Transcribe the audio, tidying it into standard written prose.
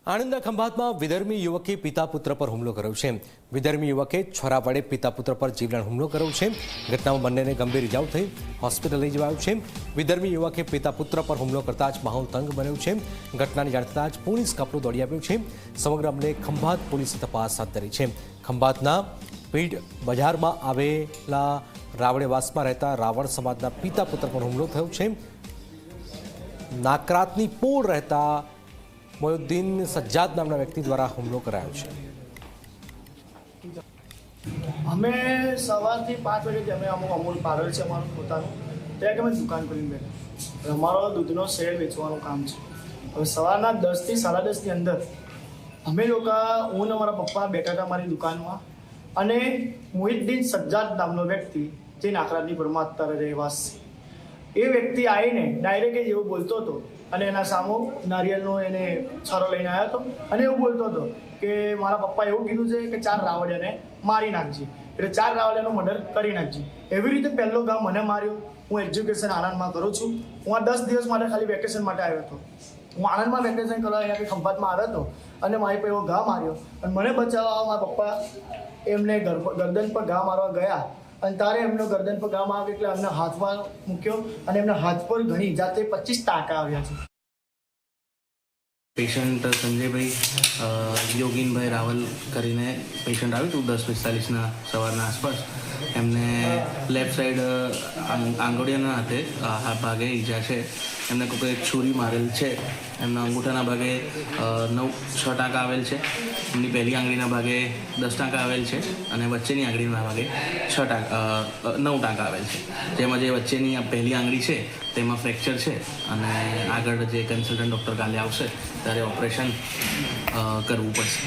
આણંદના ખંભાતમાં વિધર્મી યુવકે પિતા પુત્ર પર હુમલો કર્યો છે। વિધર્મી યુવકે છોરા વડે પિતા પુત્ર પર જીવલેણ હુમલો કર્યો છે। ઘટનામાં બંનેને ગંભીર ઇજાઓ થઈ હોસ્પિટલ લઈ જવાયો છે। વિધર્મી યુવકે પિતા પુત્ર પર હુમલો કરતા જ માહોલ તંગ બન્યો છે। ઘટનાની જાણ થતાં જ પોલીસ કાફલો દોડી આવ્યો છે। સમગ્ર મામલે ખંભાત પોલીસે તપાસ હાથ ધરી છે। ખંભાતના પીડ બજારમાં આવેલા રાવળેવાસમાં રહેતા રાવળ સમાજના પિતા પુત્ર પર હુમલો થયો છે। નાકરાતની પોળ રહેતા મોયુદ્દીન સજ્જાદ નામના વ્યક્તિ દ્વારા હુમલો કરાયો છે। અમે સવારથી 5 વાગે અમે અમૂલ પાર્લર છે અમારું પોતાનું, ત્યાં અમે દુકાન કરીને બેઠા। અમારો દૂધનો શેર વેચવાનું કામ છે। હવે સવારના 10 થી 10:30ની અંદર અમે લોકો હું અને મારા પપ્પા બેઠા હતા મારી દુકાનમાં, અને મોયુદ્દીન સજ્જાદ નામનો વ્યક્તિ જે નાકરાતની પોળમાં અત્યારે રહેવાસી, એ વ્યક્તિ આવીને ડાયરેક્ટ એવું બોલતો હતો અને એના સામો નારિયેળનો એને છારો લઈને આવ્યો હતો અને એવું બોલતો હતો કે મારા પપ્પા એવું કીધું છે કે 4 રાવડિયાને મારી નાખજે, એટલે 4 રાવડિયાનો મર્ડર કરી નાખજે। એવી રીતે પહેલો ઘા મને માર્યો। હું એજ્યુકેશન આણંદમાં કરું છું। હું આ 10 દિવસ માટે ખાલી વેકેશન માટે આવ્યો હતો। હું આણંદમાં વેકેશન કરવા અહીંયાથી ખંભાતમાં આવ્યો હતો અને મારી પર એવો ઘા માર્યો અને મને બચાવવા મારા પપ્પા એમને ગરદન પર ઘા મારવા ગયા અને તારે એમનો ગરદન પર ઘા માર્યો એટલે એમને હાથમાં મૂક્યો અને એમના હાથ પર ઘણી ઈજા થઈ, 25 ટાંકા આવ્યા છે। પેશન્ટ સંજયભાઈ યોગીનભાઈ રાવલ કરીને પેશન્ટ આવ્યું હતું 10:45ના સવારના આસપાસ। એમને લેફ્ટ સાઈડ આંગળીઓના હાથે ભાગે ઈજા છે। એમને કોઈ છુરી મારેલ છે। એમના અંગૂઠાના ભાગે 6 ટાંકા આવેલ છે। એમની પહેલી આંગળીના ભાગે 10 ટાંકા આવેલ છે અને વચ્ચેની આંગળીના ભાગે 9 ટાંકા આવેલ છે। જેમાં જે વચ્ચેની પહેલી આંગળી છે તેમાં ફ્રેક્ચર છે અને આગળ જે કન્સલ્ટન્ટ ડૉક્ટર કાલે આવશે ત્યારે ઓપરેશન કરવું પડશે।